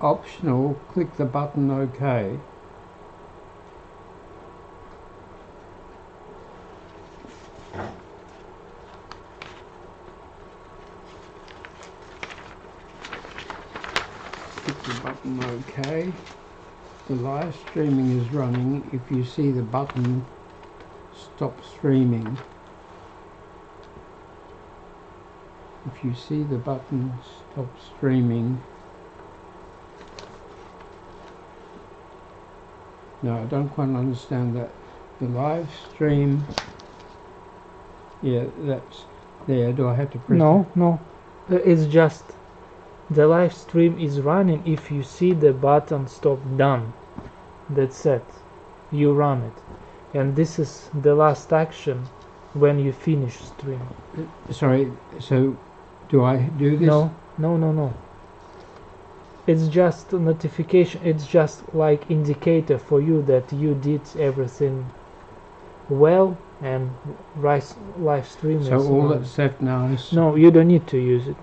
optional, click the button OK. Click the button OK. The live streaming is running. If you see the button stop streaming, if you see the button stop streaming, no, I don't quite understand that. The live stream, yeah, that's there. Do I have to press No, it's just the live stream is running if you see the button stop done. That's it, you run it, and this is the last action when you finish stream. Sorry, so do I do this? No, it's just a notification. It's just like indicator for you that you did everything well, and live stream So is all running. that's left now is... No, you don't need to use it.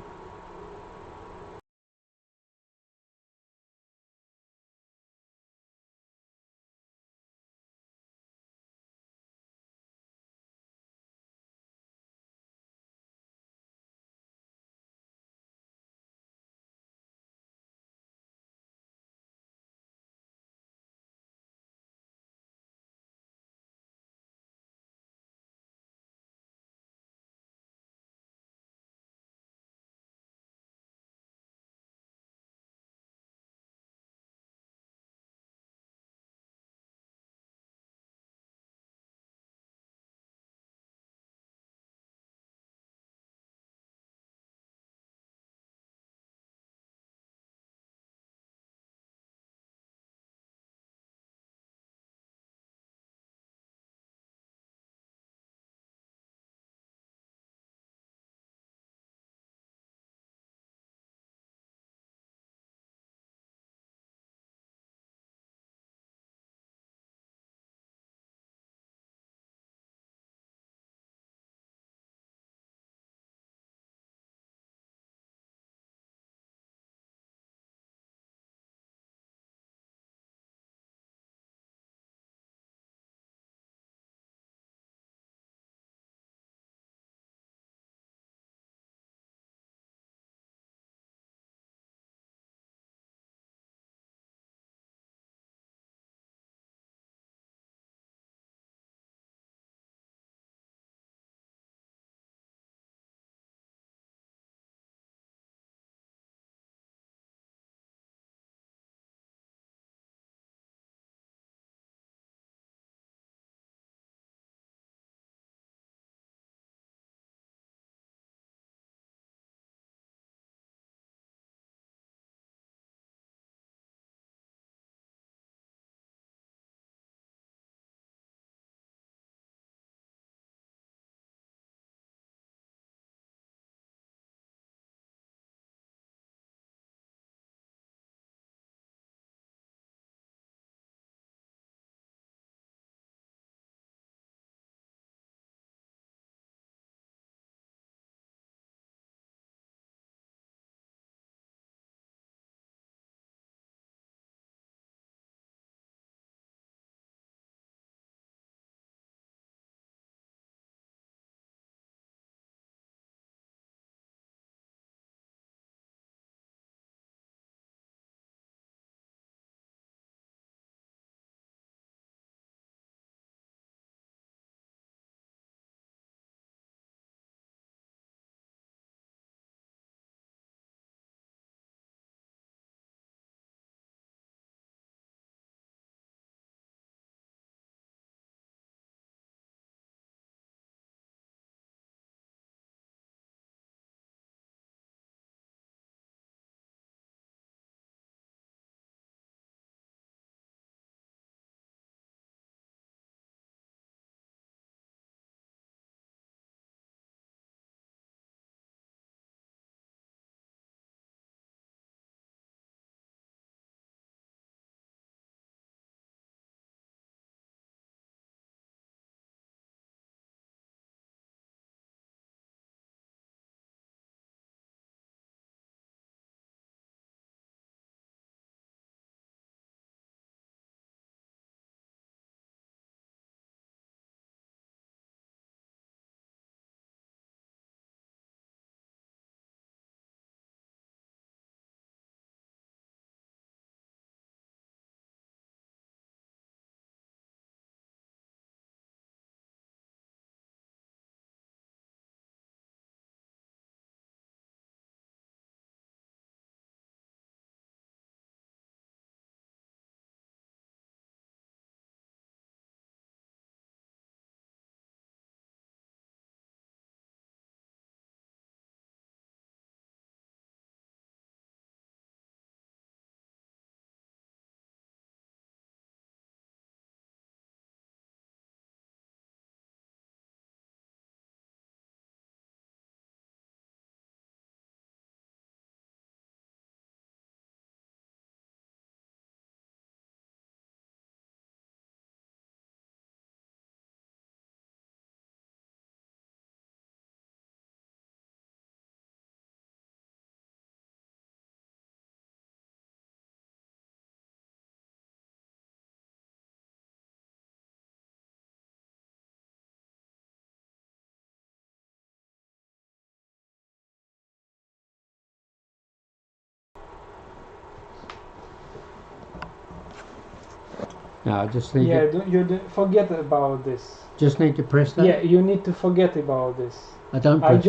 Now I just need Yeah, to, forget about this. just need to press that. Yeah, you need to forget about this. I don't press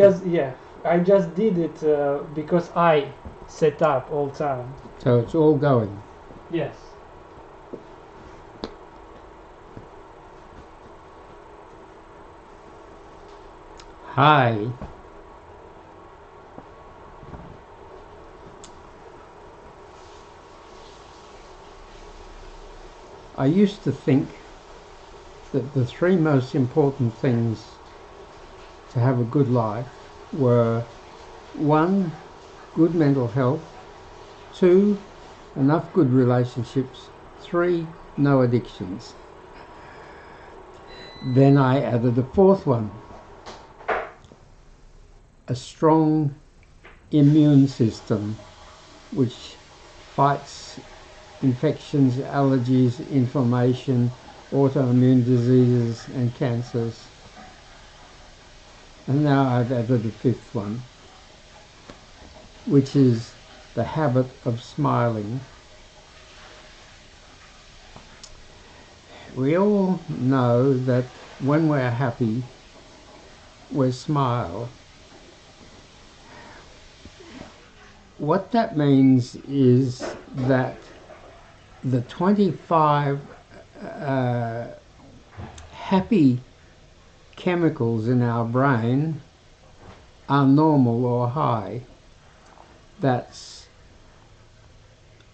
I just did it because I set up all time. it. So it's all going. Yes. Hi. I used to think that the three most important things to have a good life were: 1, good mental health; 2, enough good relationships; 3, no addictions. Then I added a fourth one: a strong immune system which fights infections, allergies, inflammation, autoimmune diseases and cancers. And now I've added a fifth one, which is the habit of smiling. We all know that when we're happy, we smile. What that means is that the 25 happy chemicals in our brain are normal or high. That's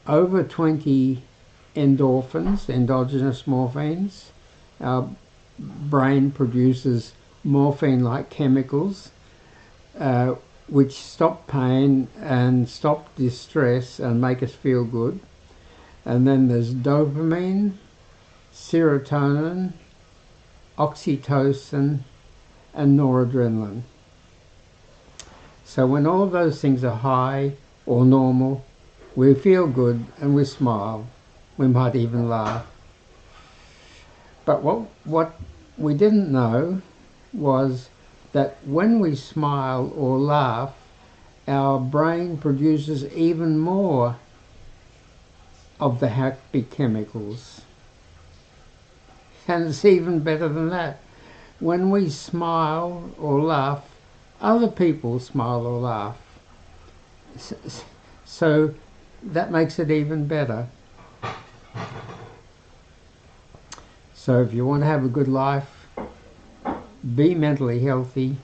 over 20 endorphins, endogenous morphines. Our brain produces morphine-like chemicals which stop pain and stop distress and make us feel good. And then there's dopamine, serotonin, oxytocin and noradrenaline. So when all those things are high or normal, we feel good and we smile. We might even laugh. But what we didn't know was that when we smile or laugh, our brain produces even more of the happy chemicals. And it's even better than that. When we smile or laugh, other people smile or laugh. So that makes it even better. So if you want to have a good life, be mentally healthy,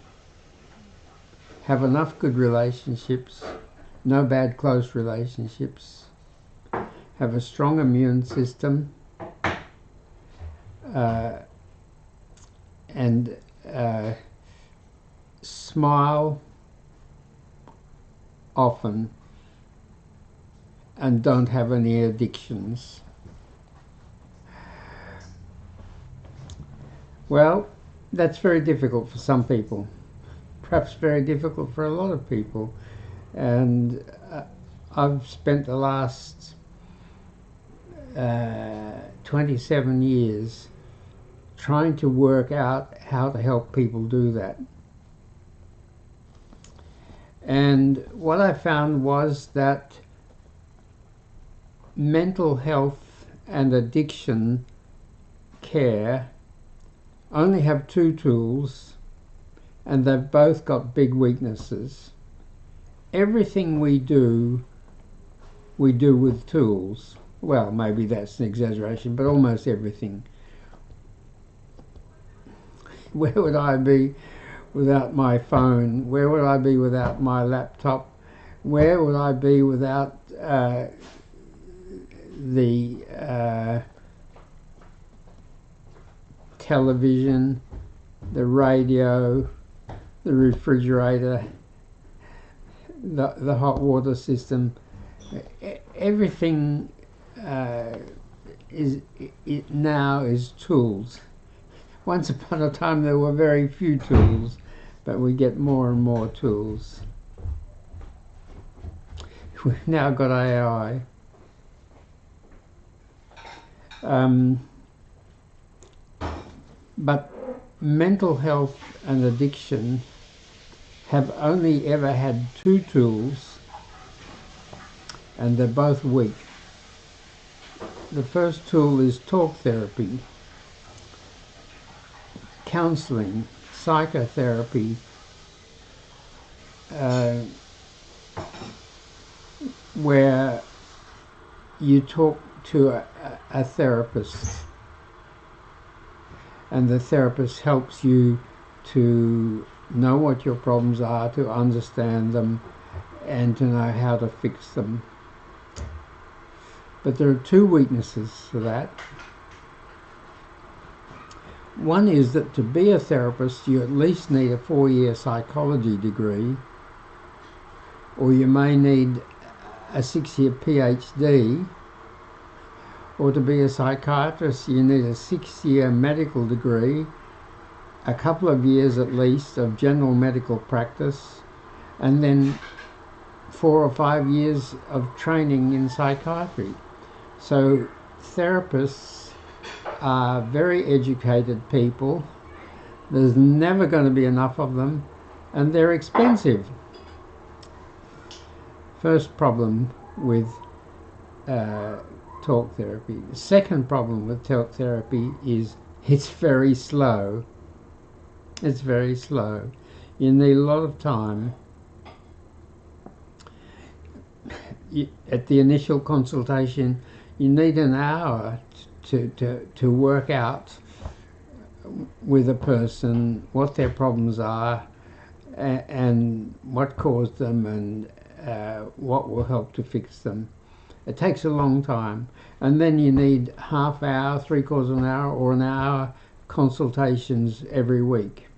have enough good relationships, no bad close relationships, have a strong immune system, and smile often, and don't have any addictions. Well, that's very difficult for some people, perhaps very difficult for a lot of people. And I've spent the last 27 years trying to work out how to help people do that. And what I found was that mental health and addiction care only have two tools, and they've both got big weaknesses. Everything we do with tools. Well, maybe that's an exaggeration, but almost everything. Where would I be without my phone? Where would I be without my laptop? Where would I be without the television, the radio, the refrigerator, the hot water system? Everything now is tools. Once upon a time there were very few tools, but we get more and more tools. We've now got AI. But mental health and addiction have only ever had two tools, and they're both weak. The first tool is talk therapy, counseling, psychotherapy, where you talk to a therapist, and the therapist helps you to know what your problems are, to understand them, and to know how to fix them. But there are two weaknesses to that. One is that to be a therapist, you at least need a 4-year psychology degree, or you may need a 6-year PhD, or to be a psychiatrist, you need a 6-year medical degree, a couple of years at least of general medical practice, and then 4 or 5 years of training in psychiatry. So therapists are very educated people. There's never going to be enough of them, and they're expensive. First problem with talk therapy. The second problem with talk therapy is it's very slow. It's very slow. You need a lot of time. At the initial consultation, you need an hour to work out with a person what their problems are and what caused them and what will help to fix them. It takes a long time, and then you need half hour, 3/4 of an hour, or an hour consultations every week.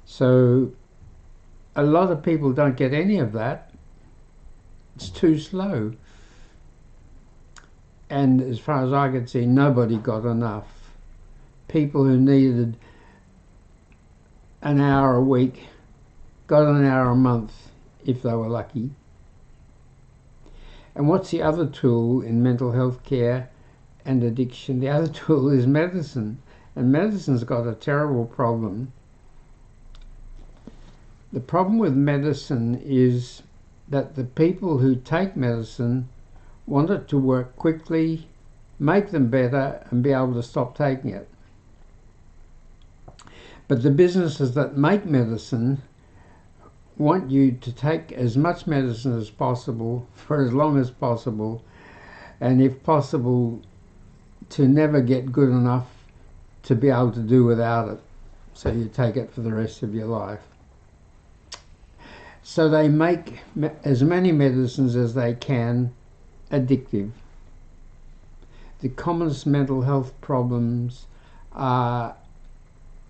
So a lot of people don't get any of that. It's too slow. And as far as I could see, nobody got enough. People who needed an hour a week got an hour a month if they were lucky. And what's the other tool in mental health care and addiction? The other tool is medicine. And medicine's got a terrible problem. The problem with medicine is that the people who take medicine want it to work quickly, make them better, and be able to stop taking it. But the businesses that make medicine want you to take as much medicine as possible for as long as possible, and if possible to never get good enough to be able to do without it, so you take it for the rest of your life. So they make as many medicines as they can addictive. The commonest mental health problems are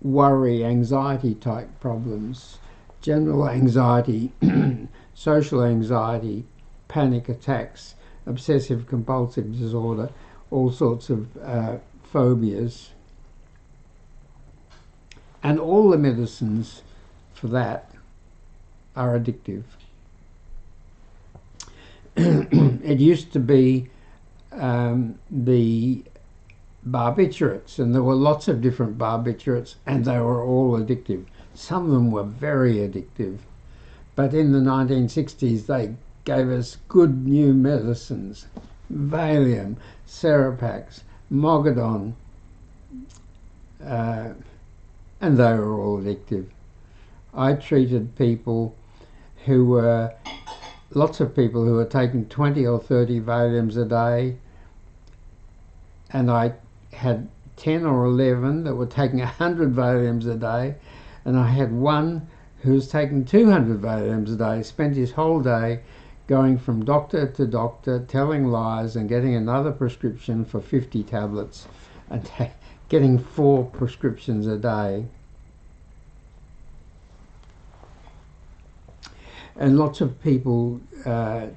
worry, anxiety type problems, general anxiety, social anxiety, panic attacks, obsessive compulsive disorder, all sorts of phobias. And all the medicines for that are addictive. It used to be the barbiturates, and there were lots of different barbiturates, and they were all addictive. Some of them were very addictive. But in the 1960s, they gave us good new medicines: Valium, Seropax, Mogadon, and they were all addictive. I treated people who were, lots of people who were taking 20 or 30 Valiums a day, and I had 10 or 11 that were taking 100 Valiums a day, and I had one who was taking 200 Valiums a day, spent his whole day going from doctor to doctor, telling lies and getting another prescription for 50 tablets and getting 4 prescriptions a day. And lots of people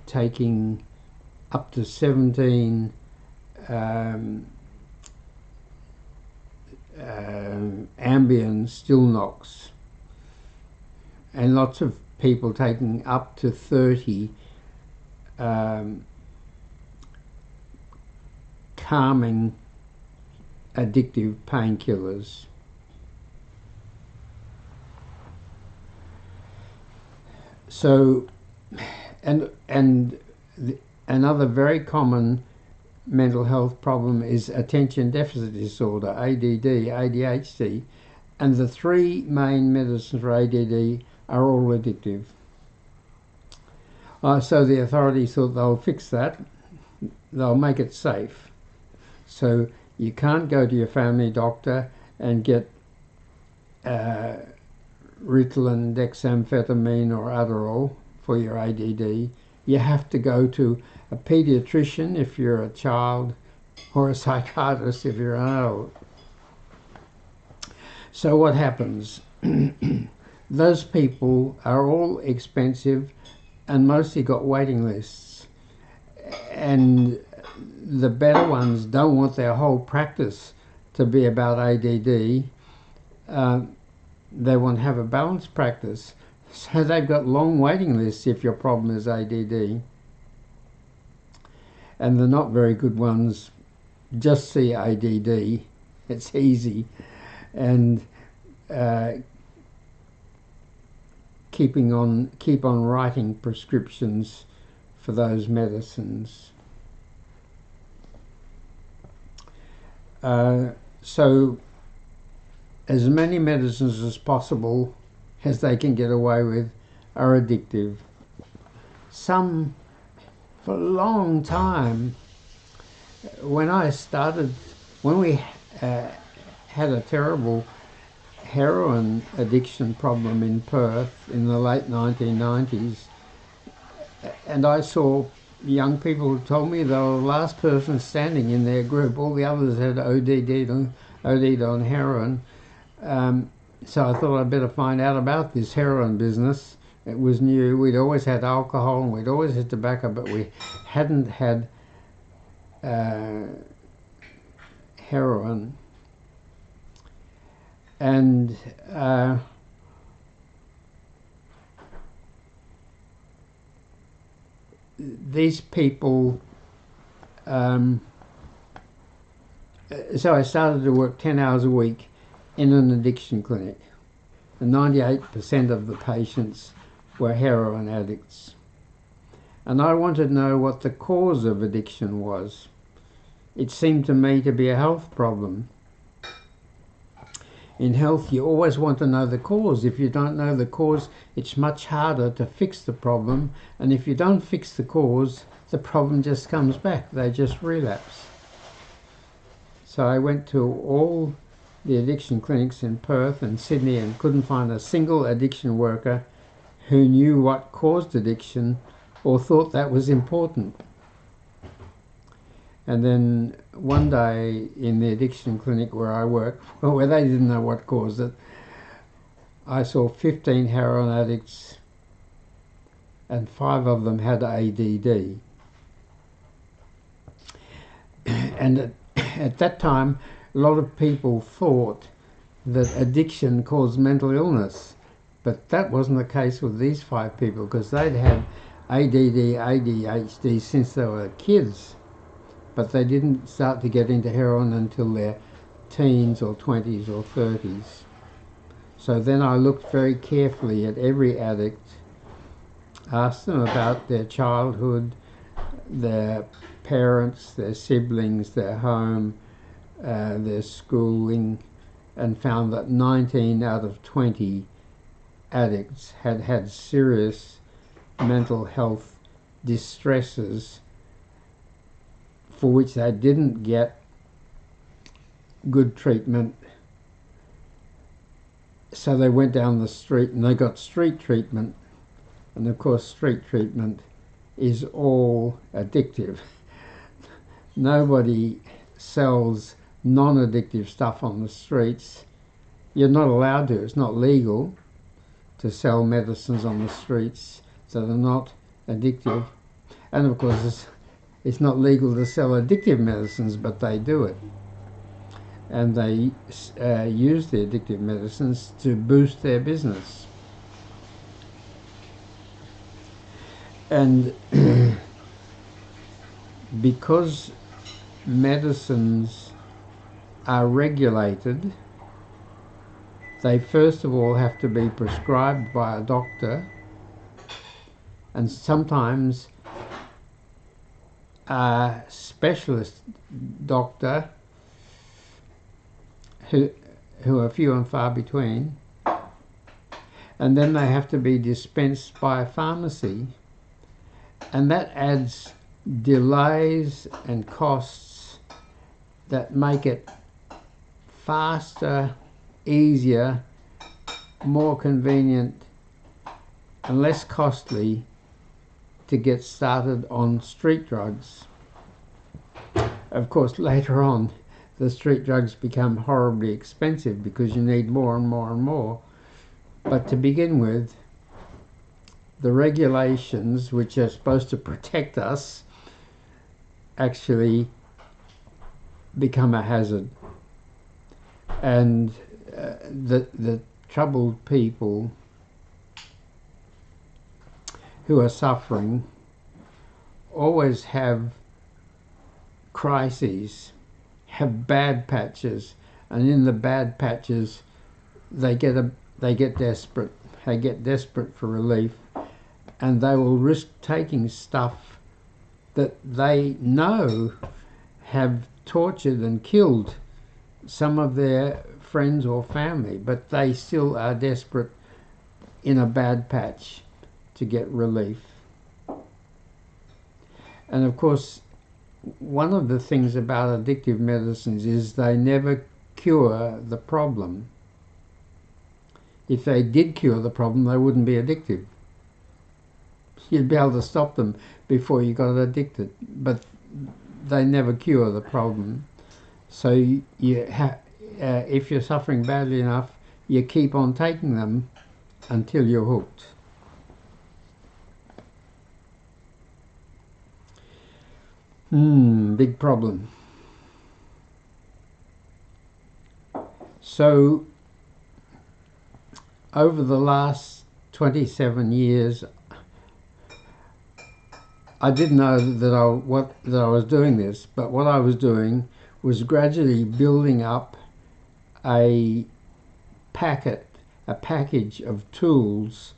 taking up to 17 Ambien Stilnox, and lots of people taking up to 30 calming addictive painkillers. So, another very common mental health problem is attention deficit disorder, ADD, ADHD, and the three main medicines for ADD are all addictive. So the authorities thought they'll fix that, they'll make it safe. So you can't go to your family doctor and get Ritalin, dexamphetamine or Adderall for your ADD. You have to go to a pediatrician if you're a child, or a psychiatrist if you're an adult. So what happens? Those people are all expensive and mostly got waiting lists. And the better ones don't want their whole practice to be about ADD. They want to have a balanced practice. So they've got long waiting lists if your problem is ADD. And the not very good ones just see ADD. It's easy. And keep on writing prescriptions for those medicines. So as many medicines as possible as they can get away with are addictive. Some, for a long time, when we had a terrible heroin addiction problem in Perth in the late 1990s, and I saw young people who told me they were the last person standing in their group. All the others had OD'd on heroin. So I thought I'd better find out about this heroin business. It was new. We'd always had alcohol and we'd always had tobacco, but we hadn't had heroin. And these people, so I started to work 10 hours a week in an addiction clinic. And 98% of the patients were heroin addicts. And I wanted to know what the cause of addiction was. It seemed to me to be a health problem. In health, you always want to know the cause. If you don't know the cause, it's much harder to fix the problem. And if you don't fix the cause, the problem just comes back. They just relapse. So I went to all the addiction clinics in Perth and Sydney and couldn't find a single addiction worker who knew what caused addiction or thought that was important. And then one day in the addiction clinic where I work, where they didn't know what caused it, I saw 15 heroin addicts and 5 of them had ADD. And at that time, a lot of people thought that addiction caused mental illness, but that wasn't the case with these 5 people because they'd had ADD, ADHD since they were kids, but they didn't start to get into heroin until their teens or 20s or 30s. So then I looked very carefully at every addict, asked them about their childhood, their parents, their siblings, their home, their schooling, and found that 19 out of 20 addicts had had serious mental health distresses for which they didn't get good treatment. So they went down the street and they got street treatment. And of course, street treatment is all addictive. Nobody sells non-addictive stuff on the streets. You're not allowed to. It's not legal to sell medicines on the streets that are not addictive. And of course, it's not legal to sell addictive medicines, but they do it. And they use the addictive medicines to boost their business. And because medicines are regulated, they first of all have to be prescribed by a doctor, and sometimes a specialist doctor who are few and far between, and then they have to be dispensed by a pharmacy, and that adds delays and costs that make it faster, easier, more convenient and less costly to get started on street drugs. Of course, later on the street drugs become horribly expensive because you need more and more and more. But to begin with, the regulations, which are supposed to protect us, actually become a hazard. And the troubled people who are suffering always have crises, have bad patches, and in the bad patches they get desperate. They get desperate for relief, and they will risk taking stuff that they know have tortured and killed some of their friends or family, but they still are desperate in a bad patch to get relief. And of course, one of the things about addictive medicines is they never cure the problem. If they did cure the problem, they wouldn't be addictive. You'd be able to stop them before you got addicted, but they never cure the problem. So if you're suffering badly enough, you keep on taking them until you're hooked. Big problem. So over the last 27 years, I didn't know that I was doing this, but what I was doing was gradually building up a package of tools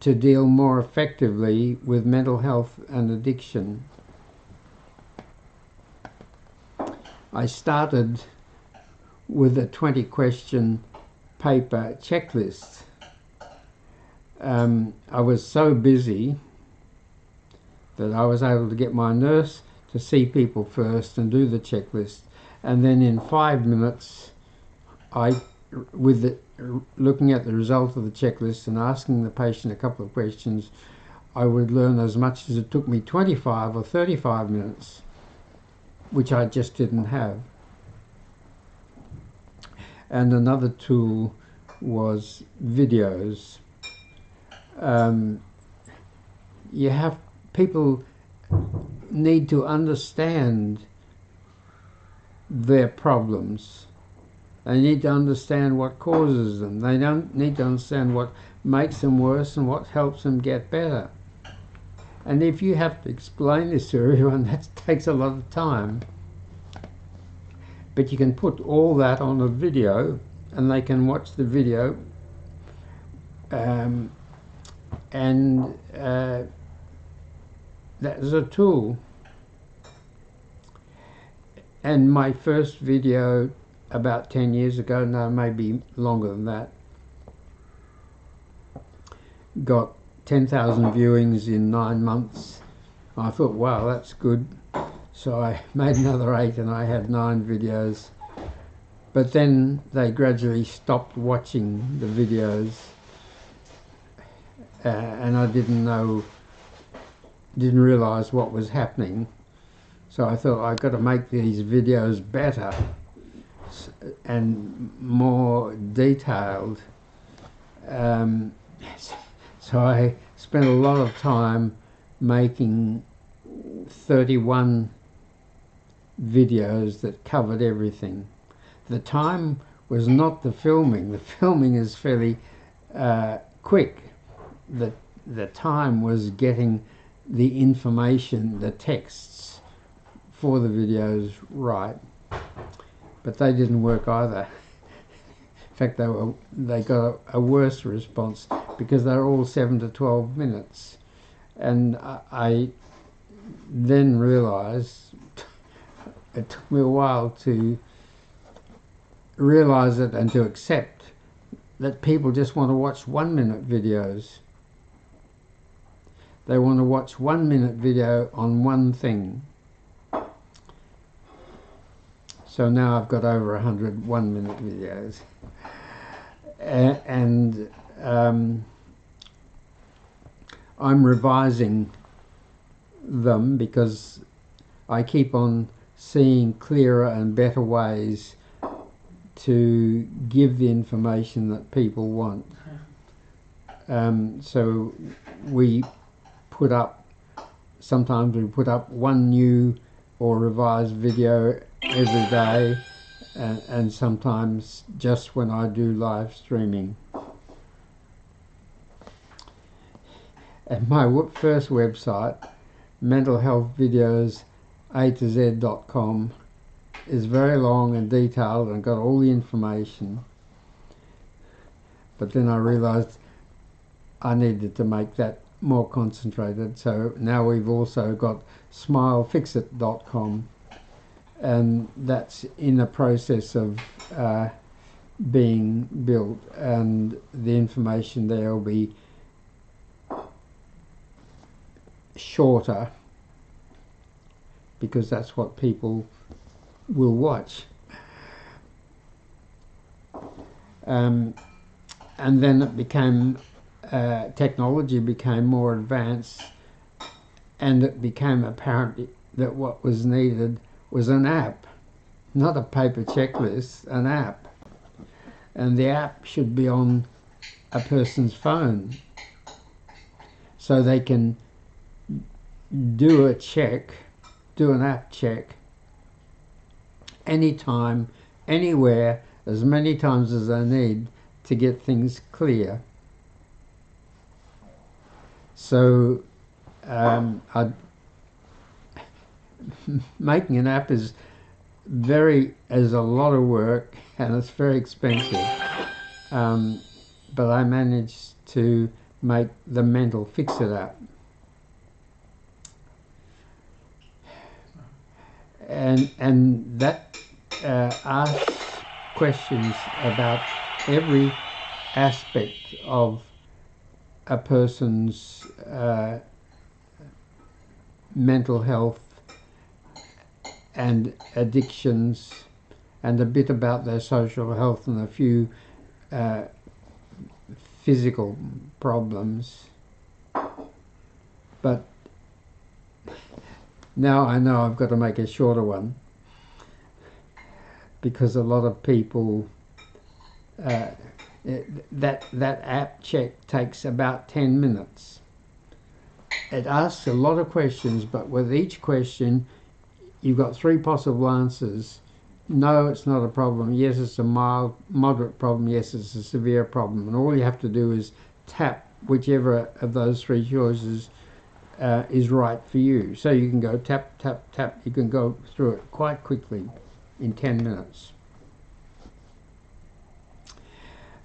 to deal more effectively with mental health and addiction. I started with a 20-question paper checklist. I was so busy that I was able to get my nurse to see people first and do the checklist, and then in 5 minutes, looking at the result of the checklist and asking the patient a couple of questions, I would learn as much as it took me 25 or 35 minutes, which I just didn't have. And another tool was videos. People need to understand their problems. They need to understand what causes them. They don't need to understand what makes them worse and what helps them get better. And if you have to explain this to everyone, that takes a lot of time. But you can put all that on a video, and they can watch the video, that is a tool. And my first video about 10 years ago, no, maybe longer than that, got 10,000 viewings in 9 months. I thought, wow, that's good. So I made another 8 and I had 9 videos. But then they gradually stopped watching the videos, and I didn't realise what was happening. So I thought, I've got to make these videos better and more detailed. So I spent a lot of time making 31 videos that covered everything. The time was not the filming. The filming is fairly quick. The time was getting the information, the texts for the videos right. But they didn't work either. In fact, they got a worse response because they're all 7 to 12 minutes. And I then realised, it took me a while to realise it and to accept that people just want to watch 1 minute videos. They want to watch 1 minute video on one thing. So now I've got over 100 1 minute videos. And I'm revising them because I keep on seeing clearer and better ways to give the information that people want. So we put up, sometimes we put up one new or revised video every day, and sometimes just when I do live streaming. And my first website, mentalhealthvideos.a-to-z.com, is very long and detailed and got all the information. But then I realised I needed to make that more concentrated, so now we've also got smilefixit.com, and that's in the process of being built, and the information there will be shorter because that's what people will watch. And then it became technology became more advanced, and it became apparent that what was needed was an app, not a paper checklist, an app. And the app should be on a person's phone so they can do a check, do an app check anytime, anywhere, as many times as they need to get things clear. So making an app is a lot of work, and it's very expensive. But I managed to make the Mental Fix-It app. And that asks questions about every aspect of a person's mental health and addictions, and a bit about their social health and a few physical problems. But now I know I've got to make a shorter one, because a lot of people that app check takes about 10 minutes. It asks a lot of questions, but with each question you've got 3 possible answers. No, it's not a problem. Yes, it's a mild, moderate problem. Yes, it's a severe problem. And all you have to do is tap whichever of those 3 choices is right for you. So you can go tap, tap, tap. You can go through it quite quickly in 10 minutes.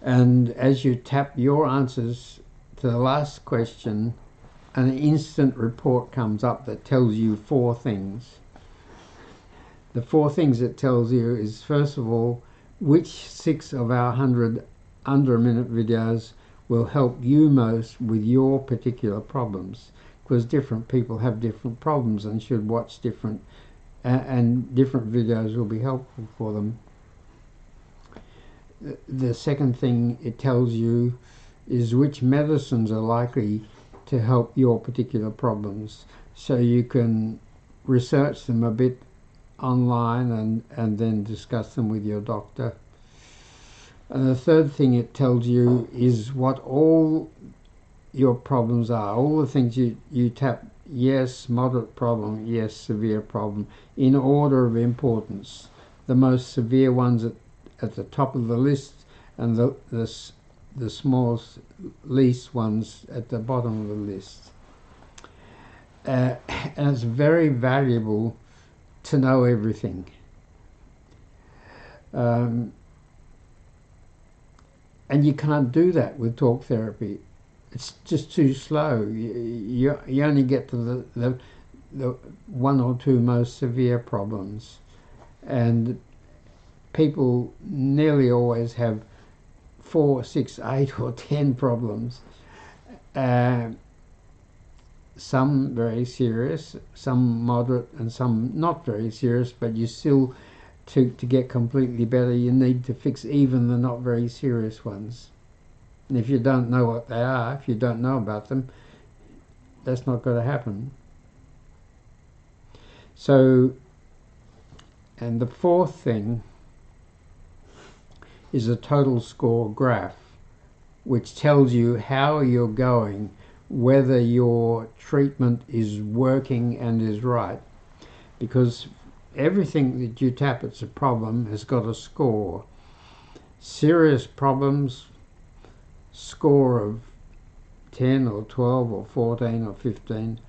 And as you tap your answers to the last question, an instant report comes up that tells you 4 things. The 4 things it tells you is, first of all, which 6 of our 100 under a minute videos will help you most with your particular problems, because different people have different problems and should watch different and different videos will be helpful for them. The second thing it tells you is which medicines are likely to help your particular problems, so you can research them a bit online and then discuss them with your doctor. And the third thing it tells you is what all your problems are, all the things you tap. Yes, moderate problem, yes, severe problem, in order of importance. The most severe ones at the top of the list, and the smallest, least ones at the bottom of the list. And it's very valuable to know everything. And you can't do that with talk therapy. It's just too slow. You only get to the one or two most severe problems, and people nearly always have 4, 6, 8 or 10 problems. Some very serious, some moderate, and some not very serious, but you still, to get completely better, you need to fix even the not very serious ones. And if you don't know what they are, if you don't know about them, that's not going to happen. So, and the fourth thing is a total score graph, which tells you how you're going, whether your treatment is working and is right. Because everything that you tap as a problem has got a score. Serious problems, score of 10 or 12 or 14 or 15.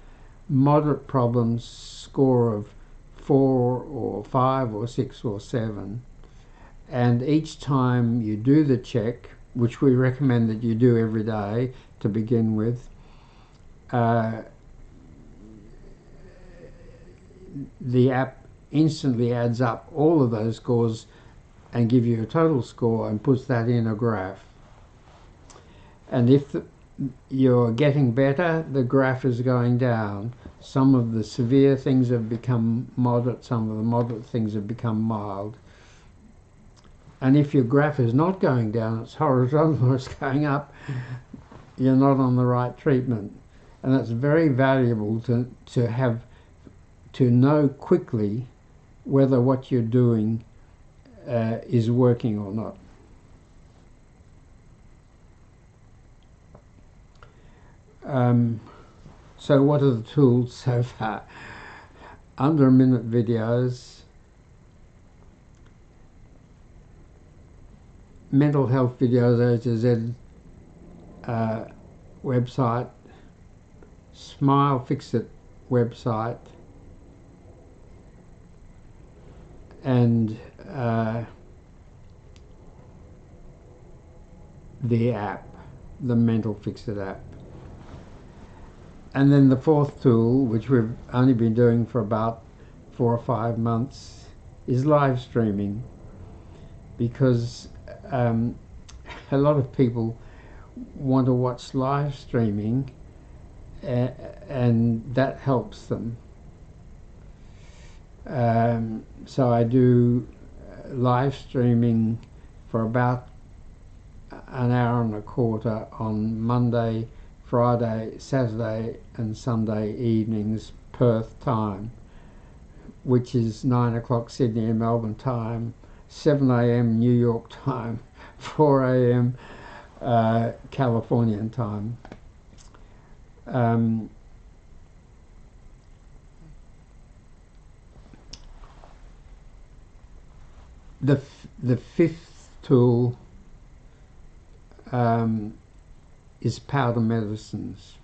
Moderate problems, score of 4 or 5 or 6 or 7. And each time you do the check, which we recommend that you do every day to begin with, the app instantly adds up all of those scores and give you a total score and puts that in a graph. And if you're getting better, the graph is going down. Some of the severe things have become moderate, some of the moderate things have become mild. And if your graph is not going down, it's horizontal or it's going up, you're not on the right treatment. And that's very valuable to know quickly whether what you're doing is working or not. So what are the tools so far? Under a minute videos, mental health videos, A-to-Z website, Smile Fix It website, and the app, the Mental Fix It app. And then the fourth tool, which we've only been doing for about 4 or 5 months, is live streaming, because a lot of people want to watch live streaming, and that helps them. So I do live streaming for about an hour and a quarter on Monday, Friday, Saturday and Sunday evenings, Perth time, which is 9 o'clock Sydney and Melbourne time, 7 a.m. New York time, 4 a.m. Californian time. The fifth tool is powder medicines.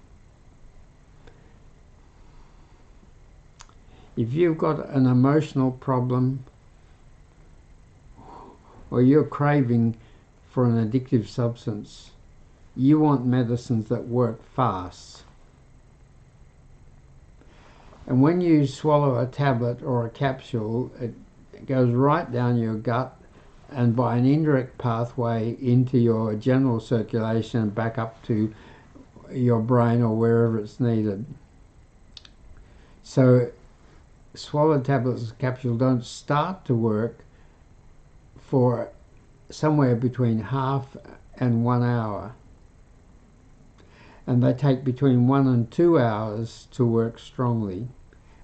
If you've got an emotional problem, or you're craving for an addictive substance, you want medicines that work fast. And when you swallow a tablet or a capsule, it goes right down your gut and by an indirect pathway into your general circulation and back up to your brain or wherever it's needed. So swallowed tablets and capsules don't start to work for somewhere between half and 1 hour, and they take between 1 and 2 hours to work strongly,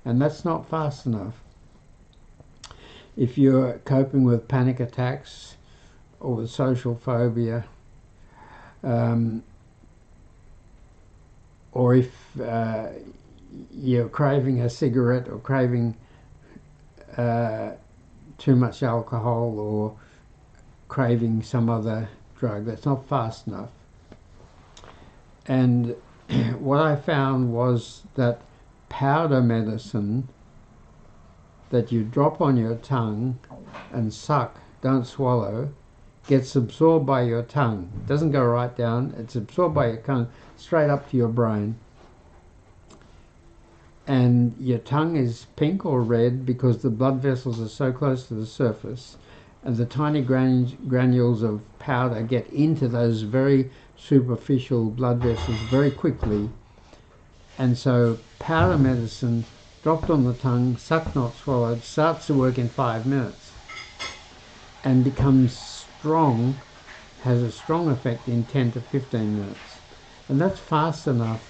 and that's not fast enough. If you're coping with panic attacks or with social phobia, or if you're craving a cigarette or craving too much alcohol or craving some other drug, that's not fast enough. And what I found was that powder medicine that you drop on your tongue and suck, don't swallow, gets absorbed by your tongue. It doesn't go right down, it's absorbed by your tongue straight up to your brain. and your tongue is pink or red because the blood vessels are so close to the surface, and the tiny granules of powder get into those very superficial blood vessels very quickly. And so powder medicine dropped on the tongue, sucked not swallowed, starts to work in 5 minutes and becomes strong, has a strong effect in 10 to 15 minutes. And that's fast enough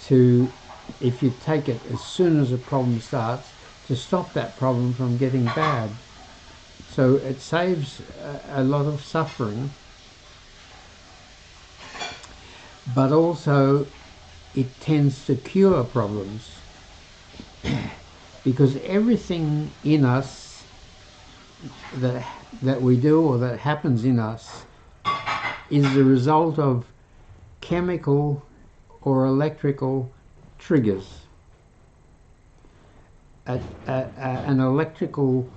to, if you take it as soon as a problem starts, to stop that problem from getting bad. So it saves a lot of suffering, but also it tends to cure problems, because everything in us that we do or that happens in us is the result of chemical or electrical triggers. An electrical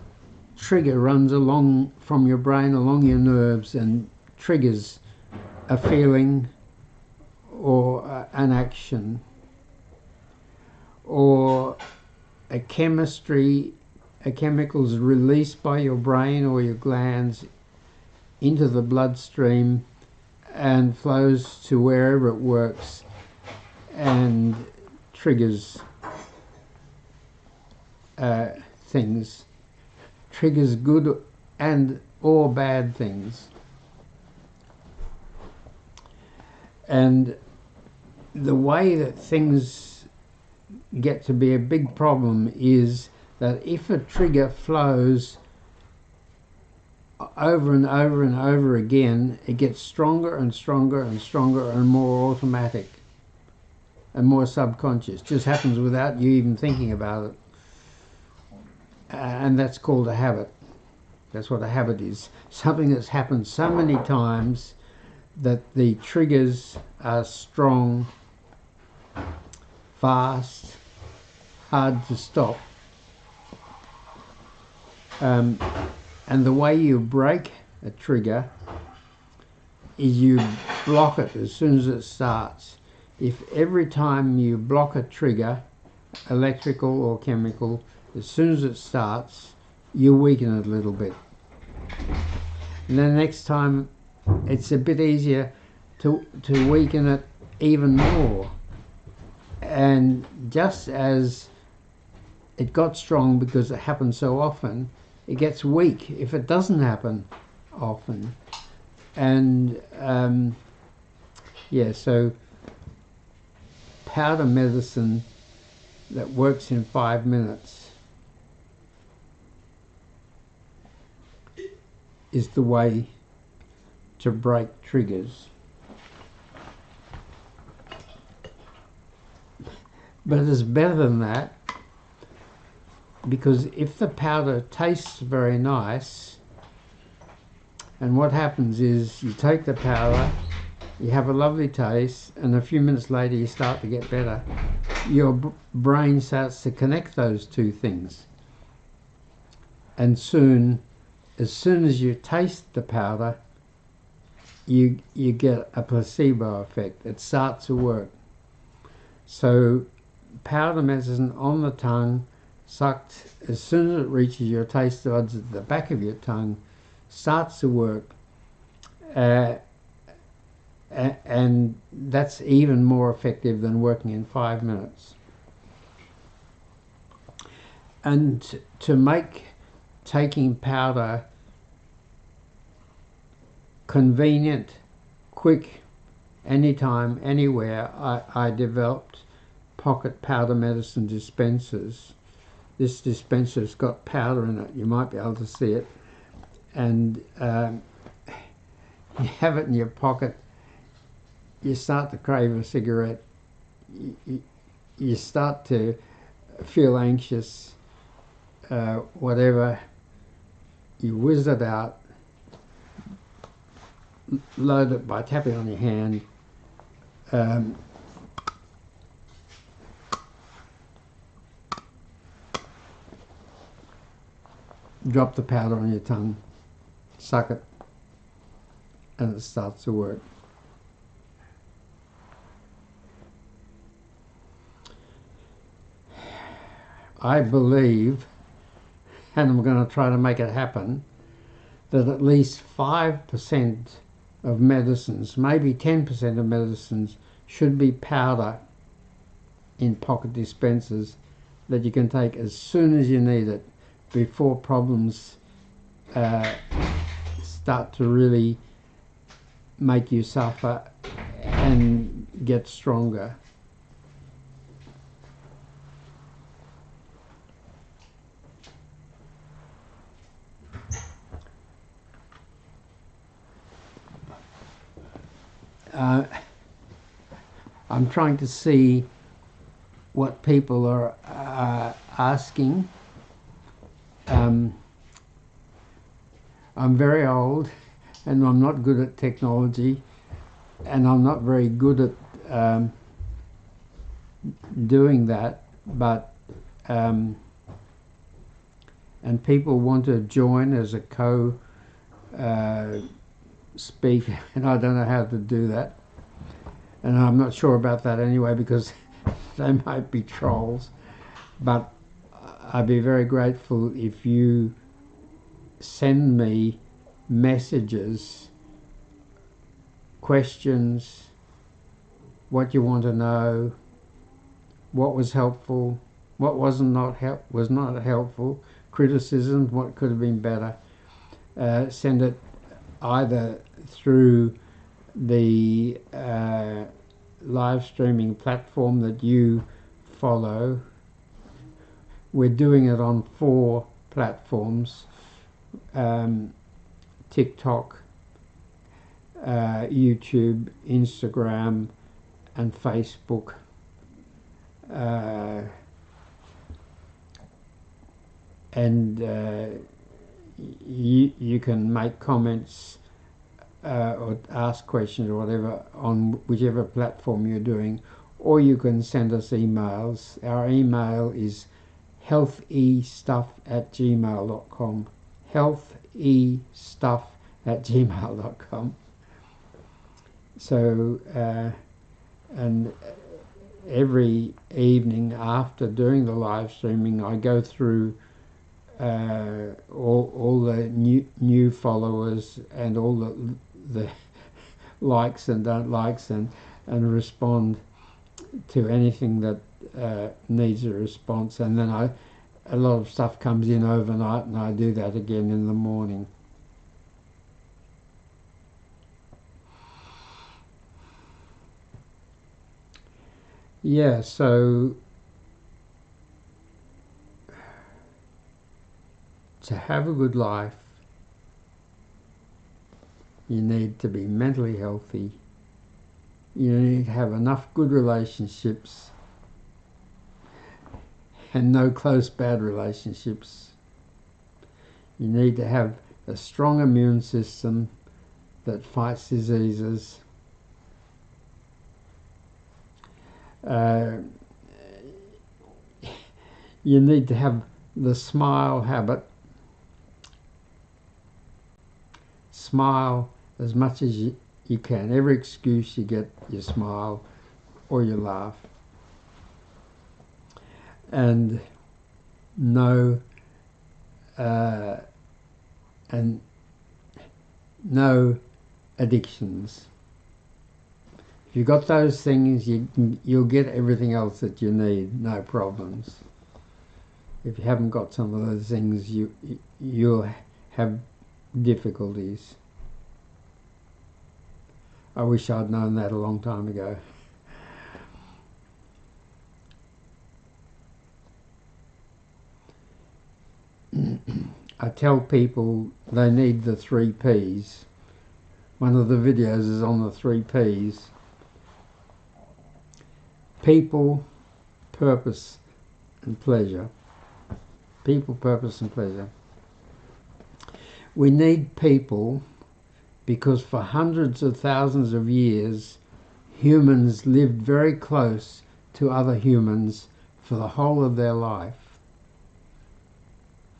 trigger runs along from your brain, along your nerves, and triggers a feeling or an action, or a chemicals released by your brain or your glands into the bloodstream and flows to wherever it works and triggers things, triggers good and or bad things. And the way that things get to be a big problem is that if a trigger flows over and over and over again, it gets stronger and stronger and stronger and more automatic and more subconscious. Just happens without you even thinking about it. And that's called a habit. That's what a habit is. Something that's happened so many times that the triggers are strong, fast, hard to stop. And the way you break a trigger is you block it as soon as it starts. If every time you block a trigger, electrical or chemical, as soon as it starts, you weaken it a little bit. And then next time it's a bit easier to weaken it even more. And just as it got strong because it happens so often, it gets weak if it doesn't happen often. And so powder medicine that works in 5 minutes is the way to break triggers. But it's better than that, because if the powder tastes very nice, and what happens is you take the powder, you have a lovely taste, and a few minutes later you start to get better. Your brain starts to connect those two things, and as soon as you taste the powder, you get a placebo effect. It starts to work. So powder medicine on the tongue, sucked as soon as it reaches your taste buds at the back of your tongue, starts to work, and that's even more effective than working in 5 minutes. And to make taking powder convenient, quick, anytime, anywhere, I developed pocket powder medicine dispensers. This dispenser's got powder in it. You might be able to see it. And you have it in your pocket. You start to crave a cigarette. You start to feel anxious, whatever. You whiz it out, load it by tapping on your hand. Drop the powder on your tongue, suck it, and it starts to work. I believe, and I'm going to try to make it happen, that at least 5% of medicines, maybe 10% of medicines, should be powder in pocket dispensers that you can take as soon as you need it, before problems start to really make you suffer and get stronger. I'm trying to see what people are asking. I'm very old and I'm not good at technology, and I'm not very good at doing that, but and people want to join as a speaker, and I don't know how to do that, and I'm not sure about that anyway, because they might be trolls. But I'd be very grateful if you send me messages, questions, what you want to know, what was helpful, what was not helpful, criticism, what could have been better. Send it either through the live streaming platform that you follow. We're doing it on 4 platforms: TikTok, YouTube, Instagram, and Facebook. You can make comments or ask questions or whatever on whichever platform you're doing, or you can send us emails. Our email is healthestuff@gmail.com. healthestuff@gmail.com. So and every evening after doing the live streaming, I go through all the new followers and all the likes and don't likes, and respond to anything that needs a response. And then a lot of stuff comes in overnight, and I do that again in the morning. Yeah, so to have a good life, you need to be mentally healthy. You need to have enough good relationships and no close bad relationships. You need to have a strong immune system that fights diseases. You need to have the smile habit. Smile as much as you can. Every excuse you get, you smile or you laugh. And no addictions. If you've got those things, you'll get everything else that you need, no problems. If you haven't got some of those things, you'll have difficulties. I wish I'd known that a long time ago. I tell people they need the 3 Ps. One of the videos is on the 3 Ps. People, purpose, and pleasure. People, purpose, and pleasure. We need people because for hundreds of thousands of years, humans lived very close to other humans for the whole of their life,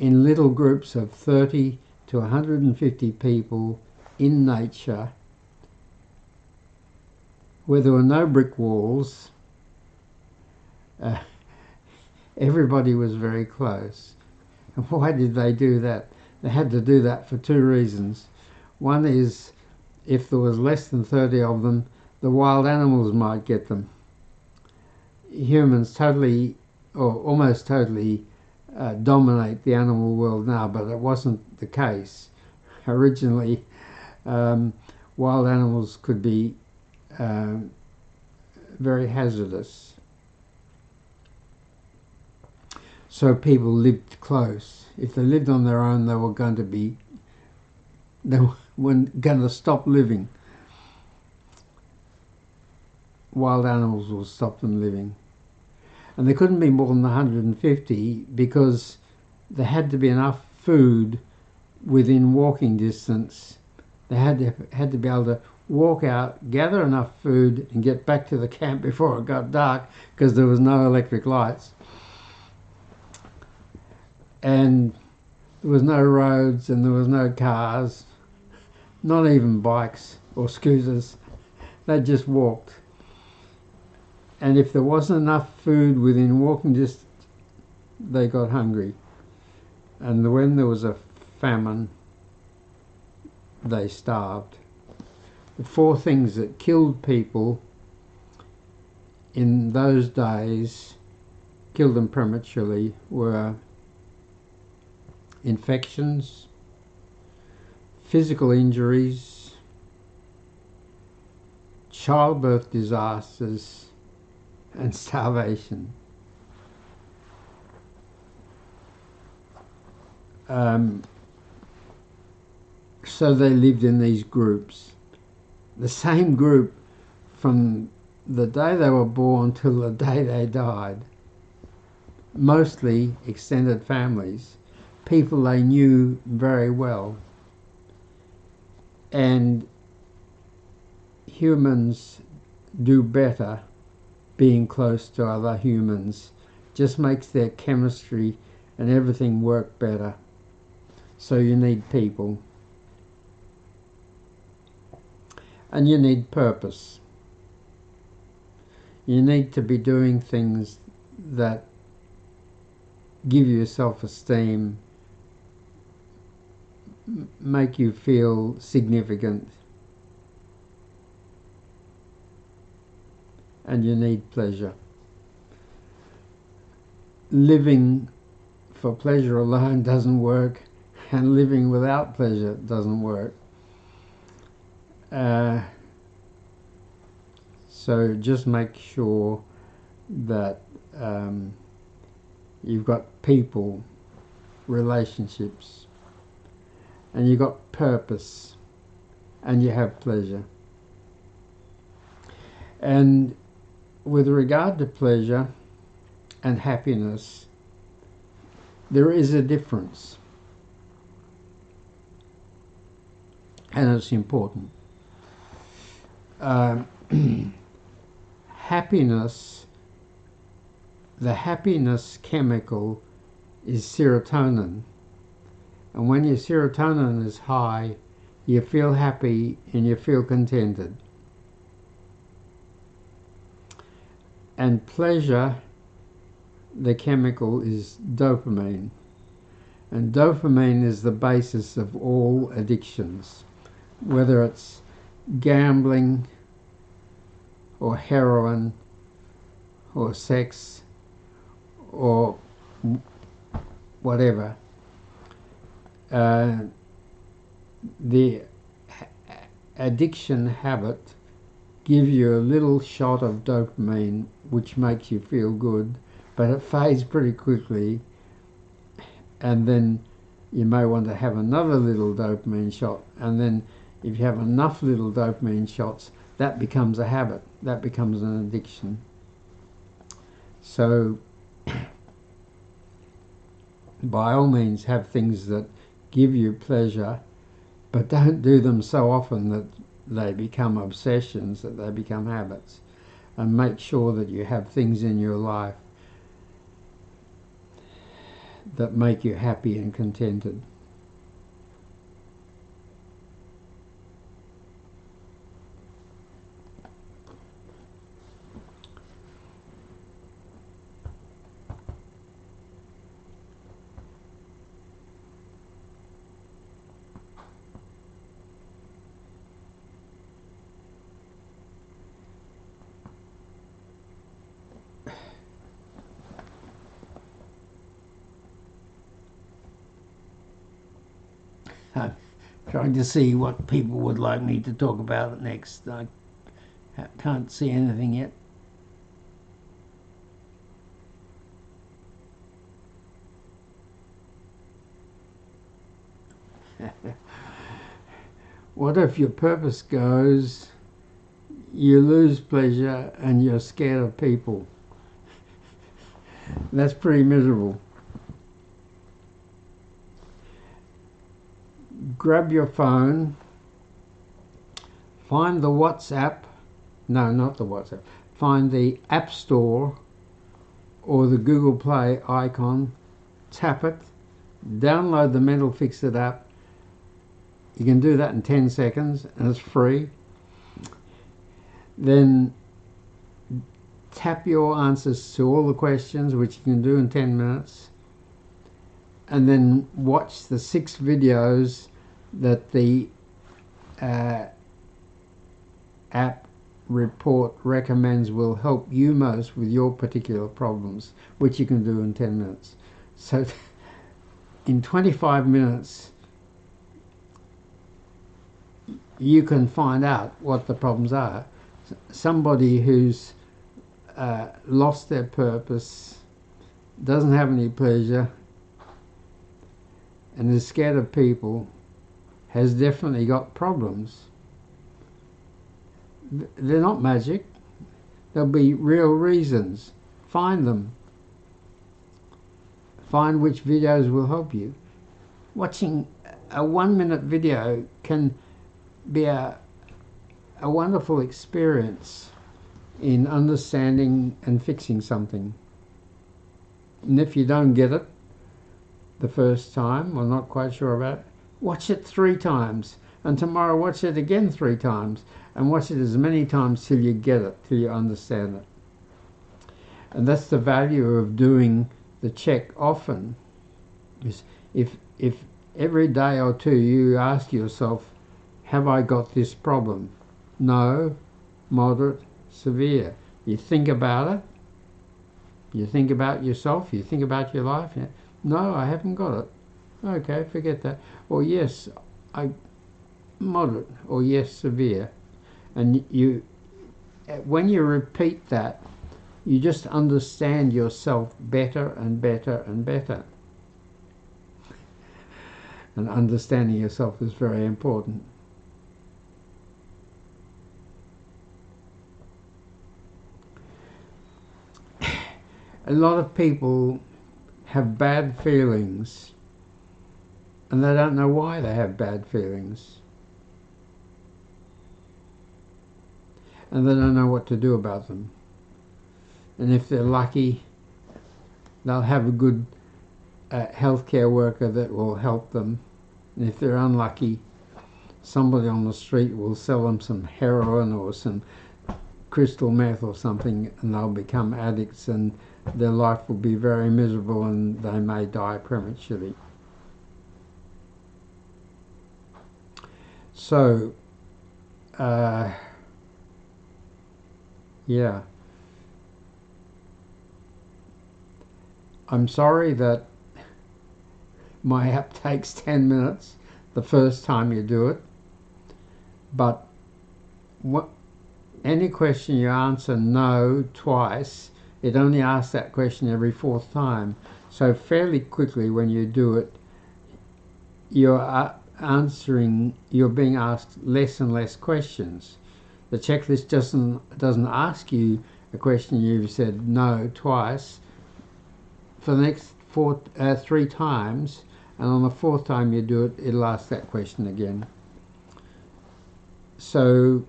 in little groups of 30 to 150 people in nature, where there were no brick walls. Everybody was very close. And why did they do that? They had to do that for two reasons. One is if there was less than 30 of them, the wild animals might get them. Humans totally, or almost totally, dominate the animal world now, but it wasn't the case. Originally, wild animals could be very hazardous. So people lived close. If they lived on their own, they weren't going to stop living. Wild animals will stop them living. And there couldn't be more than 150 because there had to be enough food within walking distance. They had to be able to walk out, gather enough food and get back to the camp before it got dark because there was no electric lights. And there was no roads and there was no cars, not even bikes or scooters. They just walked. And if there wasn't enough food within walking distance, they got hungry. And when there was a famine, they starved. The four things that killed people in those days, killed them prematurely, were infections, physical injuries, childbirth disasters, and starvation. So they lived in these groups. The same group from the day they were born till the day they died. Mostly extended families, people they knew very well. And humans do better being close to other humans. Just makes their chemistry and everything work better. So you need people. And you need purpose. You need to be doing things that give you self-esteem, make you feel significant, and you need pleasure. Living for pleasure alone doesn't work, and living without pleasure doesn't work. So just make sure that you've got people, relationships, and you've got purpose, and you have pleasure. And with regard to pleasure and happiness, there is a difference, and it's important. Happiness, the happiness chemical is serotonin, and when your serotonin is high, you feel happy and you feel contented. And pleasure, the chemical, is dopamine, and dopamine is the basis of all addictions, whether it's gambling or heroin or sex or whatever. The addiction habit gives you a little shot of dopamine which makes you feel good, but it fades pretty quickly, and then you may want to have another little dopamine shot, and then if you have enough little dopamine shots, that becomes a habit, that becomes an addiction. So by all means have things that give you pleasure, but don't do them so often that they become obsessions, that they become habits. And make sure that you have things in your life that make you happy and contented. I'm trying to see what people would like me to talk about next. I can't see anything yet. What if your purpose goes, you lose pleasure and you're scared of people? That's pretty miserable. Grab your phone, find the WhatsApp, no, not the WhatsApp, find the App Store or the Google Play icon, tap it, download the Mental Fix It app. You can do that in 10 seconds and it's free. Then tap your answers to all the questions, which you can do in 10 minutes. And then watch the 6 videos that the app report recommends will help you most with your particular problems, which you can do in 10 minutes. So in 25 minutes you can find out what the problems are. Somebody who's lost their purpose, doesn't have any pleasure, and is scared of people, has definitely got problems. They're not magic. There'll be real reasons. Find them. Find which videos will help you. Watching a 1-minute video can be a wonderful experience in understanding and fixing something. And if you don't get it the first time or not quite sure about it, watch it 3 times, and tomorrow watch it again 3 times, and watch it as many times till you get it, till you understand it. And that's the value of doing the check often. Is if every day or two you ask yourself, have I got this problem? No, moderate, severe. You think about it. You think about yourself. You think about your life. Yeah. No, I haven't got it. Okay, forget that. Or yes, I moderate. Or yes, severe. And you, when you repeat that, you just understand yourself better and better and better. And understanding yourself is very important. A lot of people have bad feelings and they don't know why they have bad feelings. And they don't know what to do about them. And if they're lucky, they'll have a good healthcare worker that will help them. And if they're unlucky, somebody on the street will sell them some heroin or some crystal meth or something, and they'll become addicts, and their life will be very miserable and they may die prematurely. So, yeah. I'm sorry that my app takes 10 minutes the first time you do it, but any question you answer no twice, it only asks that question every 4th time. So fairly quickly when you do it, you're being asked less and less questions. The checklist doesn't ask you a question you've said no twice. For the next 3 times, and on the 4th time you do it, it'll ask that question again. So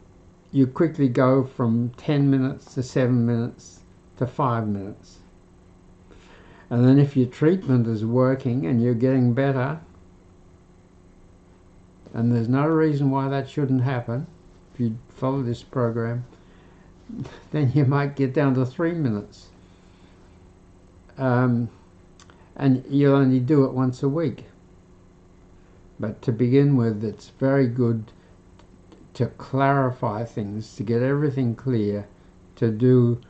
you quickly go from 10 minutes to 7 minutes to 5 minutes. And then if your treatment is working and you're getting better, and there's no reason why that shouldn't happen, if you follow this program, then you might get down to 3 minutes. And you'll only do it once a week. But to begin with, it's very good to clarify things, to get everything clear, to do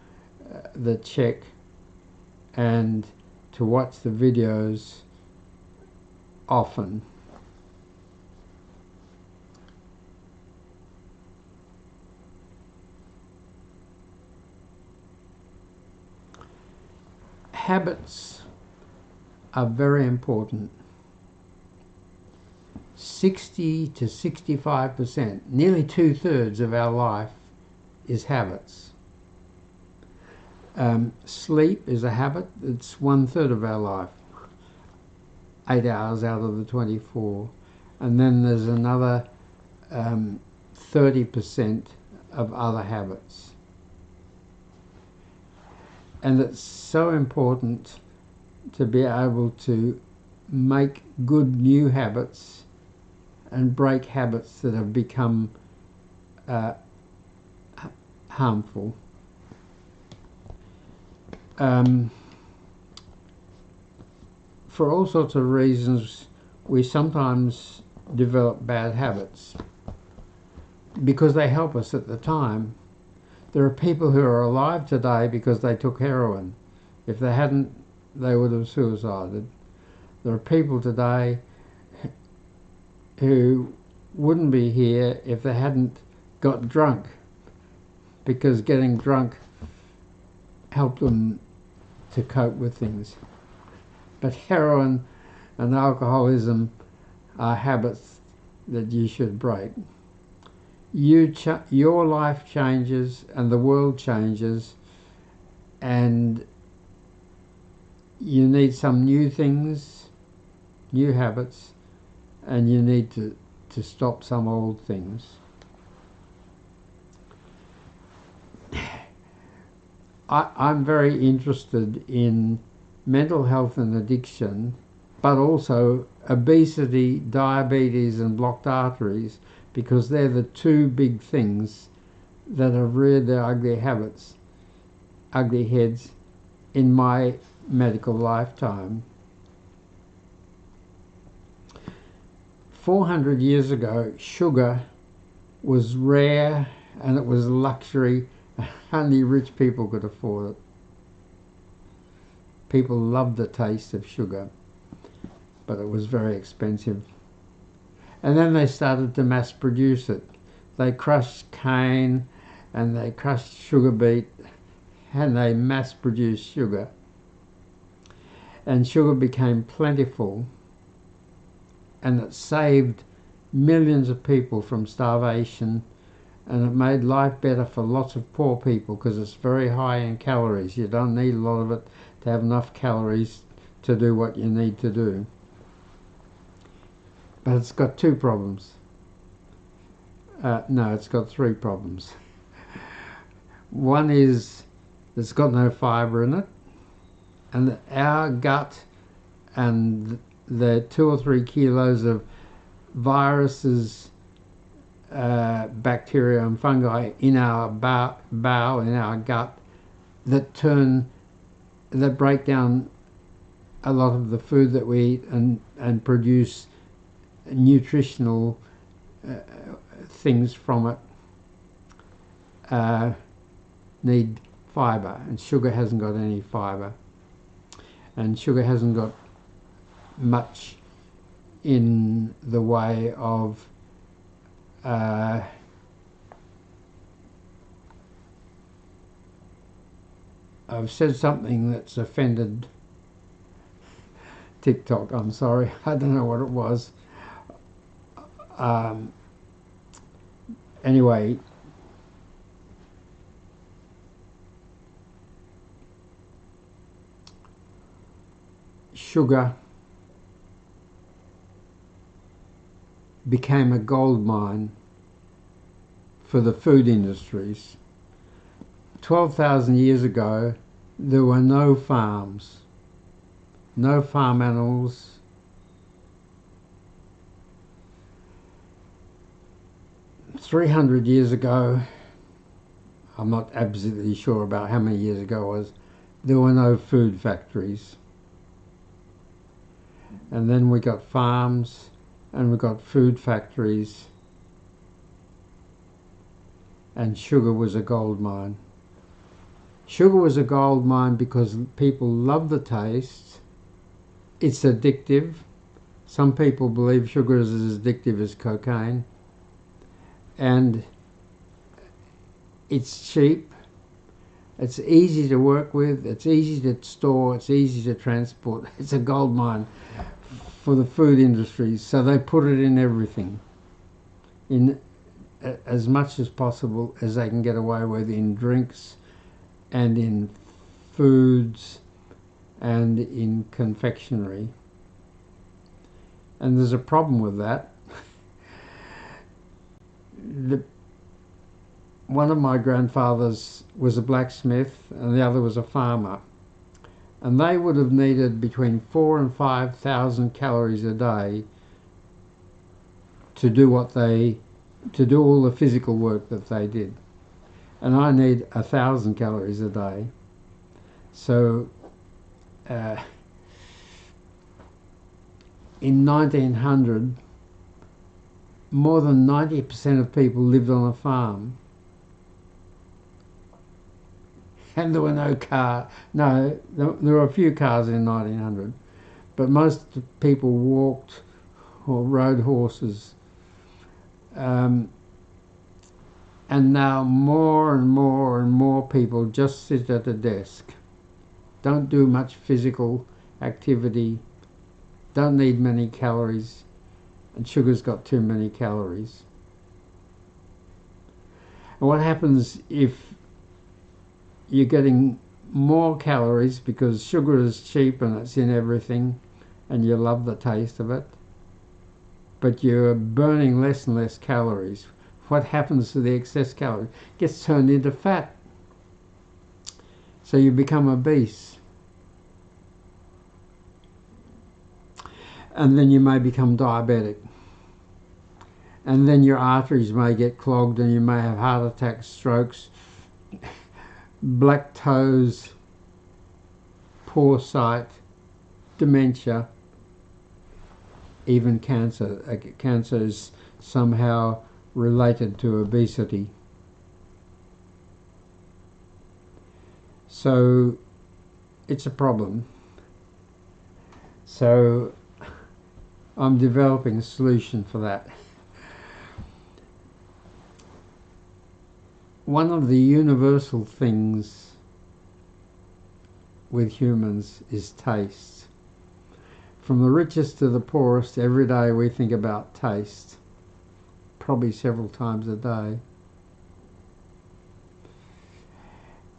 the check, and to watch the videos often. habits are very important. 60 to 65%, nearly 2/3 of our life is habits. Sleep is a habit. It's 1/3 of our life, 8 hours out of the 24. And then there's another 30% of other habits. And it's so important to be able to make good new habits and break habits that have become harmful. For all sorts of reasons, we sometimes develop bad habits because they help us at the time. There are people who are alive today because they took heroin. If they hadn't, they would have suicided. There are people today who wouldn't be here if they hadn't got drunk, because getting drunk helped them to cope with things. But heroin and alcoholism are habits that you should break. Your life changes and the world changes, and you need some new things, new habits, and you need to stop some old things. I'm very interested in mental health and addiction, but also obesity, diabetes and blocked arteries, because they're the two big things that have reared their ugly heads in my medical lifetime. 400 years ago, sugar was rare and it was luxury. Only rich people could afford it. People loved the taste of sugar, but it was very expensive. And then they started to mass produce it. They crushed cane and they crushed sugar beet and they mass produced sugar. And sugar became plentiful, and it saved millions of people from starvation, and it made life better for lots of poor people because it's very high in calories. You don't need a lot of it to have enough calories to do what you need to do. But it's got two problems. No, it's got three problems. One is it's got no fibre in it, and our gut and the 2 or 3 kilos of viruses, bacteria and fungi in our bowel, in our gut, that break down a lot of the food that we eat and produce nutritional things from it, need fibre, and sugar hasn't got any fibre, and sugar hasn't got much in the way of I've said something that's offended TikTok. I'm sorry, I don't know what it was. Anyway, sugar became a gold mine for the food industries. 12,000 years ago, there were no farms, no farm animals. 300 years ago, I'm not absolutely sure about how many years ago it was, there were no food factories. And then we got farms and we got food factories, and sugar was a gold mine. Sugar was a gold mine because people love the taste. It's addictive. Some people believe sugar is as addictive as cocaine. And it's cheap, It's easy to work with, it's easy to store, it's easy to transport. It's a gold mine for the food industries, so they put it in everything, in as much as possible as they can get away with, in drinks and in foods and in confectionery. And there's a problem with that. One of my grandfathers was a blacksmith and the other was a farmer, and they would have needed between 4,000 and 5,000 calories a day to do all the physical work that they did, and I need 1,000 calories a day. So in 1900, more than 90% of people lived on a farm. And there were no cars. No, there were a few cars in 1900, but most people walked or rode horses. And now more and more and more people just sit at a desk, don't do much physical activity, don't need many calories, and sugar's got too many calories. And what happens if you're getting more calories because sugar is cheap and it's in everything and you love the taste of it, but you're burning less and less calories? What happens to the excess calories? It gets turned into fat. So you become obese. And then you may become diabetic. And then your arteries may get clogged and you may have heart attacks, strokes, black toes, poor sight, dementia, even cancer. Cancer is somehow related to obesity. So it's a problem. So I'm developing a solution for that. One of the universal things with humans is taste. From the richest to the poorest, every day we think about taste, probably several times a day.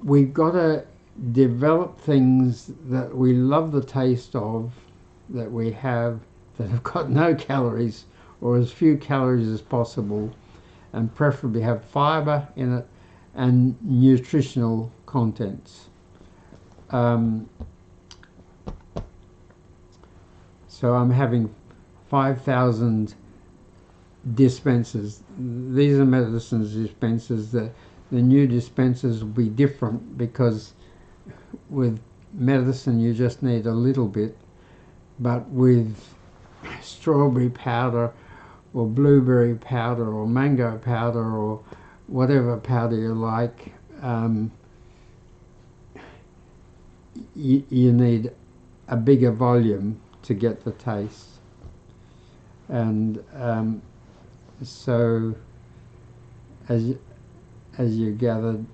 We've got to develop things that we love the taste of, that we have, that have got no calories or as few calories as possible, and preferably have fibre in it and nutritional contents. So I'm having 5,000 dispensers. These are medicines dispensers. The new dispensers will be different because with medicine you just need a little bit, but with strawberry powder or blueberry powder or mango powder or whatever powder you like, you need a bigger volume to get the taste. And so as you gathered,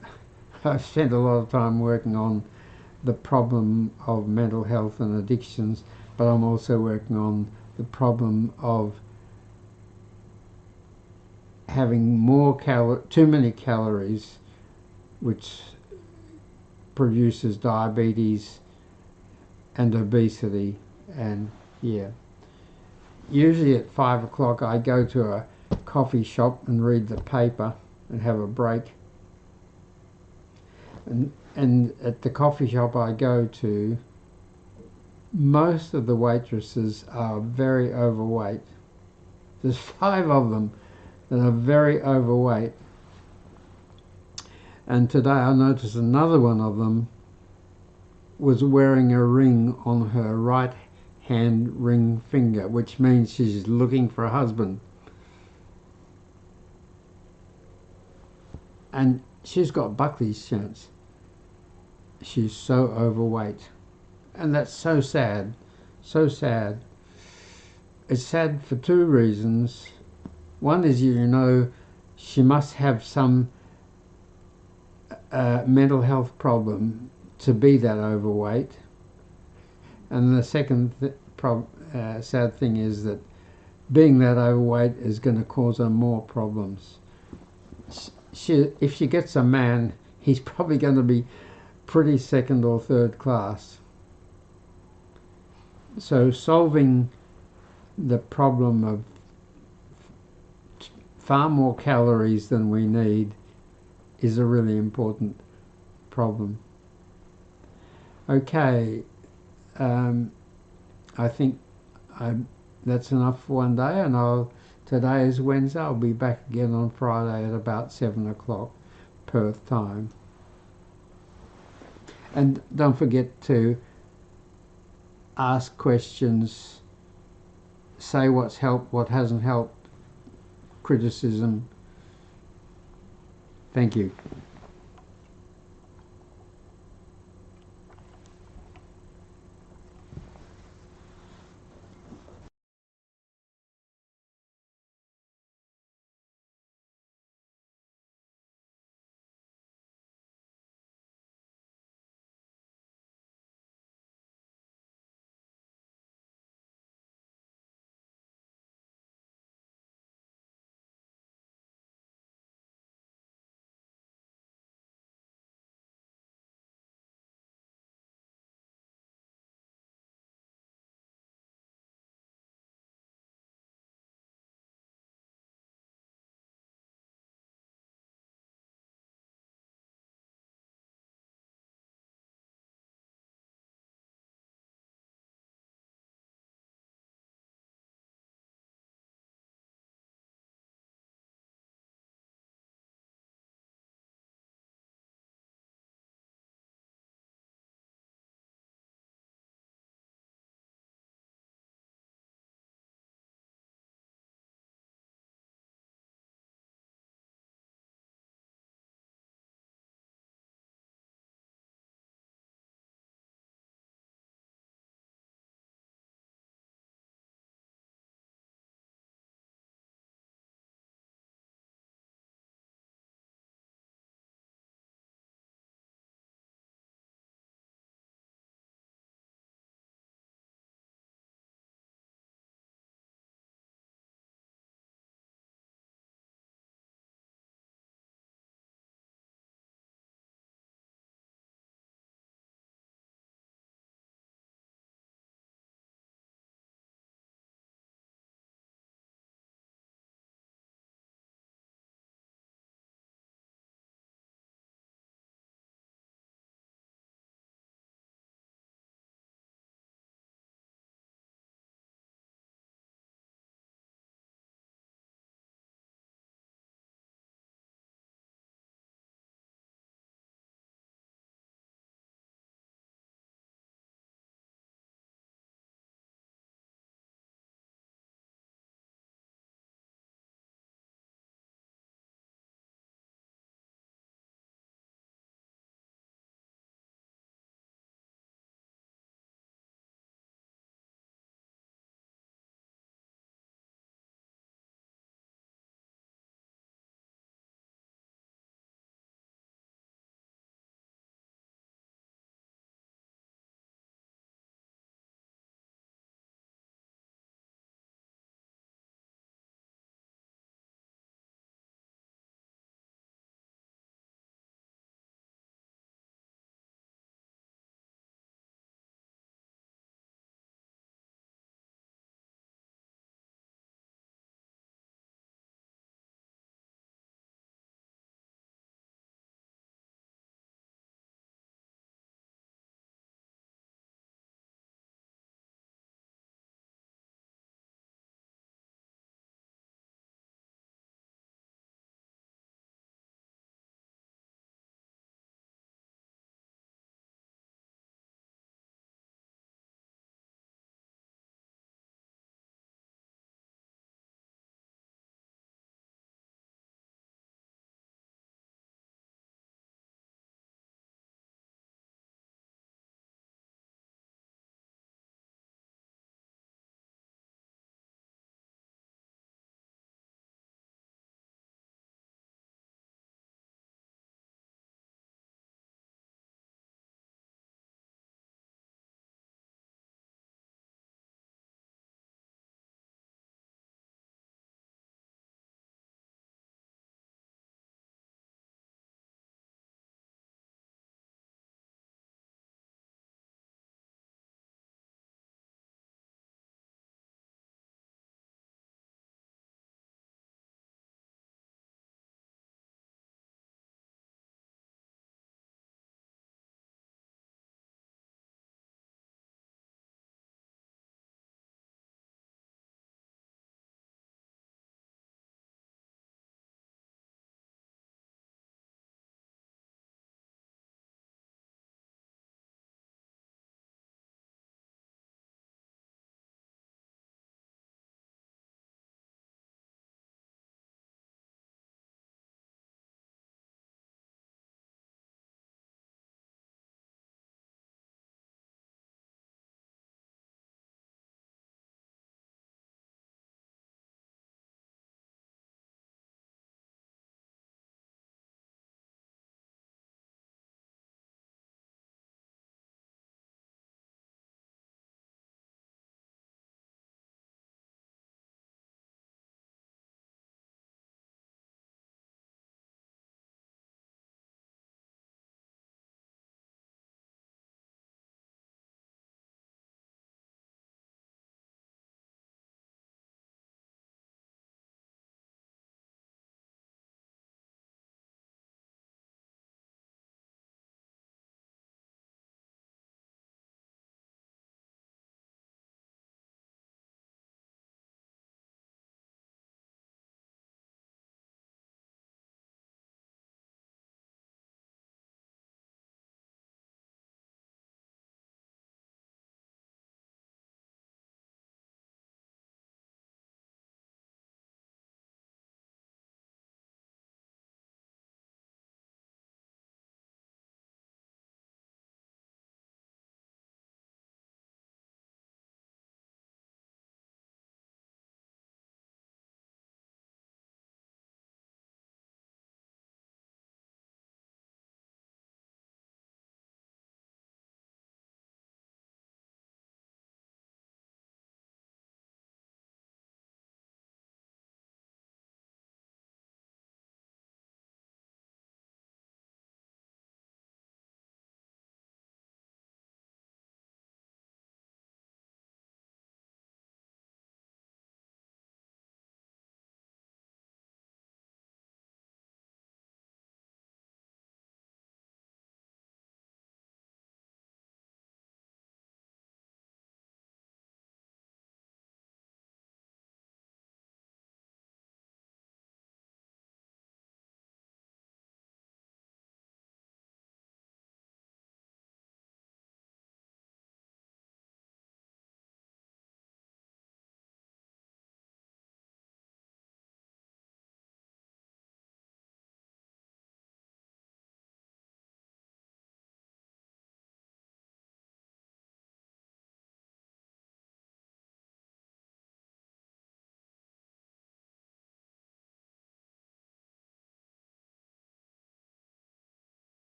I've spent a lot of time working on the problem of mental health and addictions, but I'm also working on the problem of having too many calories, which produces diabetes and obesity. And yeah, usually at 5 o'clock I go to a coffee shop and read the paper and have a break. And at the coffee shop I go to, most of the waitresses are very overweight. There's 5 of them that are very overweight. And today I noticed another one of them was wearing a ring on her right hand ring finger, which means she's looking for a husband. And she's got Buckley's chance. She's so overweight. And that's so sad, so sad. It's sad for 2 reasons. One is, you know, she must have some mental health problem to be that overweight. And the second sad thing is that being that overweight is going to cause her more problems. If she gets a man, he's probably going to be pretty second or third class. So solving the problem of far more calories than we need is a really important problem. Okay, I think that's enough for one day, and today is Wednesday. I'll be back again on Friday at about 7 o'clock Perth time. And don't forget to ask questions, say what's helped, what hasn't helped, criticism. Thank you.